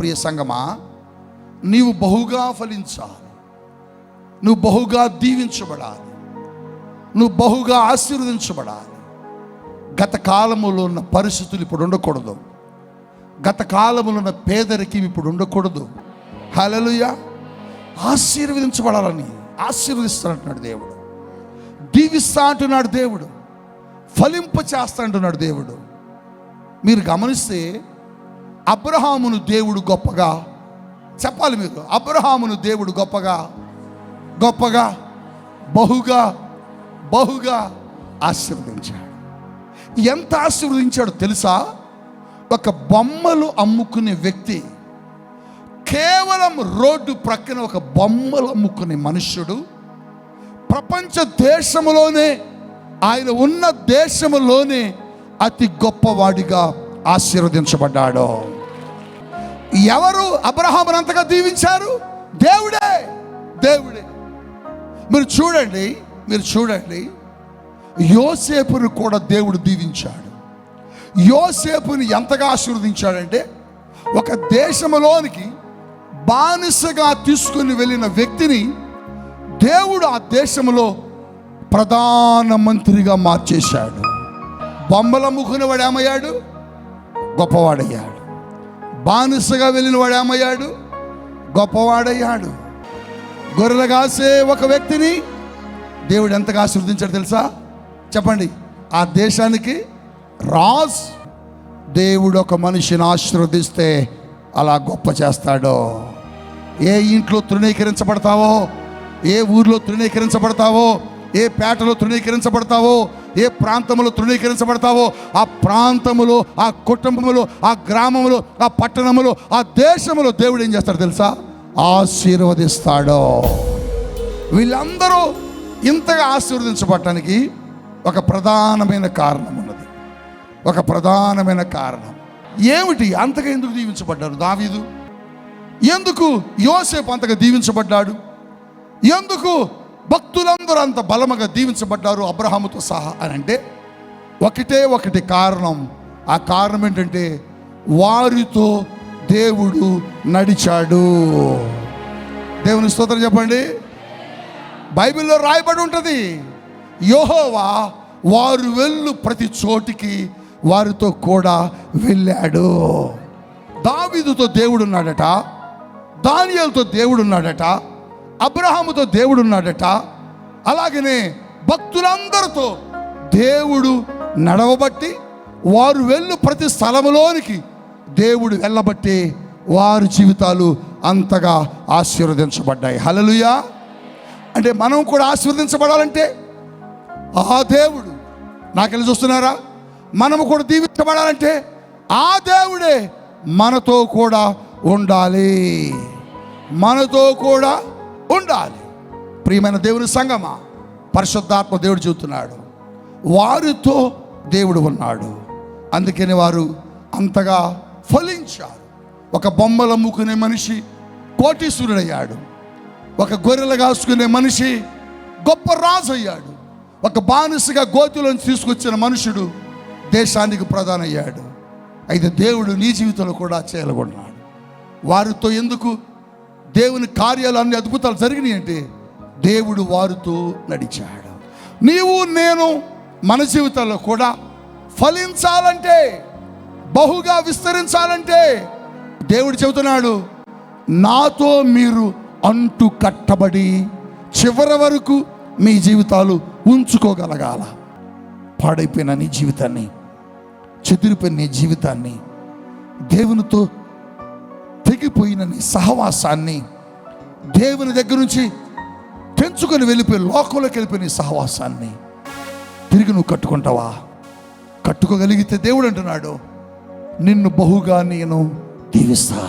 ప్రియ సంగమా, నీవు బహుగా ఫలించాలి, నువ్వు బహుగా దీవించబడాలి, నువ్వు బహుగా ఆశీర్వదించబడాలి. గత కాలములో ఉన్న పరిస్థితులు ఇప్పుడు ఉండకూడదు. గత కాలములో ఉన్న పేదరికం ఇప్పుడు ఉండకూడదు. హల్లెలూయా. ఆశీర్వదించబడాలని ఆశీర్వదిస్తానంటున్నాడు దేవుడు, దీవిస్తా అంటున్నాడు దేవుడు, ఫలింప చేస్తా అంటున్నాడు దేవుడు. మీరు గమనిస్తే అబ్రహామును దేవుడు గొప్పగా, చెప్పాలి మీరు, అబ్రహామును దేవుడు గొప్పగా బహుగా ఆశీర్వదించాడు. ఎంత ఆశీర్వదించాడో తెలుసా? ఒక బొమ్మలు అమ్ముకునే వ్యక్తి, కేవలం రోడ్డు ప్రక్కన ఒక బొమ్మలు అమ్ముకునే మనుష్యుడు, ప్రపంచ దేశంలోనే, ఆయన ఉన్న దేశంలోనే అతి గొప్పవాడిగా ఆశీర్వదించబడ్డాడు. ఎవరు అబ్రహామును అంతగా దీవించారు? దేవుడే. మీరు చూడండి, యోసేపును కూడా దేవుడు దీవించాడు. యోసేపుని ఎంతగా ఆశీర్వదించాడంటే, ఒక దేశంలోనికి బానిసగా తీసుకుని వెళ్ళిన వ్యక్తిని దేవుడు ఆ దేశంలో ప్రధానమంత్రిగా మార్చేశాడు. బొమ్మలు అమ్ముకునేవాడు ఏమయ్యాడు? గొప్పవాడయ్యాడు. బానిసగా వెళ్ళిన వాడు ఏమయ్యాడు? గొప్పవాడయ్యాడు. గొర్రెలు కాసే ఒక వ్యక్తిని దేవుడు ఎంతగా ఆశీర్వదించాడు తెలుసా? చెప్పండి. ఆ దేశానికి రాజు. దేవుడు ఒక మనిషిని ఆశీర్వదిస్తే అలా గొప్ప చేస్తాడో. ఏ ఇంట్లో తృణీకరించబడతావో, ఏ ఊర్లో తృణీకరించబడతావో, ఏ పేటలో తృణీకరించబడతావో, ఏ ప్రాంతంలో తృణీకరించబడతావో, ఆ ప్రాంతములో, ఆ కుటుంబములో, ఆ గ్రామంలో, ఆ పట్టణములో, ఆ దేశంలో దేవుడు ఏం చేస్తాడు తెలుసా? ఆశీర్వదిస్తాడో. వీళ్ళందరూ ఇంతగా ఆశీర్వదించబడటానికి ఒక ప్రధానమైన కారణం ఉన్నది. ఒక ప్రధానమైన కారణం ఏమిటి? అంతగా ఎందుకు దీవించబడ్డారు దావీదు? ఎందుకు యోసేపు అంతగా దీవించబడ్డాడు? ఎందుకు భక్తులందరూ అంత బలముగా దీవించబడ్డారు అబ్రహాముతో సహా అని అంటే, ఒకటి కారణం. ఆ కారణం ఏంటంటే, వారితో దేవుడు నడిచాడు. దేవుని స్తోత్రం చెప్పండి. బైబిల్లో రాయబడి ఉంటుంది, యెహోవా వారు వెళ్ళు ప్రతి చోటికి వారితో కూడా వెళ్ళాడు. దావీదుతో దేవుడు ఉన్నాడట, దానియేలుతో దేవుడు ఉన్నాడట, అబ్రహాముతో దేవుడు ఉన్నాడట. అలాగనే భక్తులందరితో దేవుడు నడవబట్టి, వారు వెళ్ళు ప్రతి స్థలములోనికి దేవుడు వెళ్ళబట్టి వారి జీవితాలు అంతగా ఆశీర్వదించబడ్డాయి. హల్లెలూయా. అంటే మనం కూడా ఆశీర్వదించబడాలంటే ఆ దేవుడు, నాకెళ్ళి చూస్తున్నారా, మనము కూడా దీవించబడాలంటే ఆ దేవుడే మనతో కూడా ఉండాలి. ప్రియమైన దేవుని సంగమా, పరిశుద్ధాత్మ దేవుడు చెబుతున్నాడు, వారితో దేవుడు ఉన్నాడు. అందుకని వారు అంతగా ఫలించారు. ఒక బొమ్మలు అమ్ముకునే మనిషి కోటీశ్వరుడయ్యాడు. ఒక గొర్రెలు కాసుకునే మనిషి గొప్ప రాజు అయ్యాడు. ఒక బానిసగా గోతిలోంచి తీసుకొచ్చిన మనుషుడు దేశానికి ప్రధాని అయ్యాడు. అయితే దేవుడు నీ జీవితంలో కూడా చేయగలుగుతున్నాడు. వారితో ఎందుకు దేవుని కార్యాలు, అన్ని అద్భుతాలు జరిగినాయి అంటే దేవుడు వారితో నడిచాడు. నీవు నేను మన జీవితాల్లో కూడా ఫలించాలంటే, బహుగా విస్తరించాలంటే దేవుడు చెబుతున్నాడు, నాతో మీరు అంటు కట్టబడి చివరి వరకు మీ జీవితాలు ఉంచుకోగలగాల. పాడైపోయిన నీ జీవితాన్ని, చెదిరిపోయిన నీ జీవితాన్ని, దేవునితో తెగిపోయిన నీ సహవాసాన్ని, దేవుని దగ్గర నుంచి తెంచుకొని వెళ్ళిపోయి లోకంలోకి వెళ్ళిపోయిన నీ సహవాసాన్ని తిరిగి నువ్వు కట్టుకుంటావా? కట్టుకోగలిగితే దేవుడు అంటున్నాడు, నిన్ను బహుగా నేను దీవిస్తా.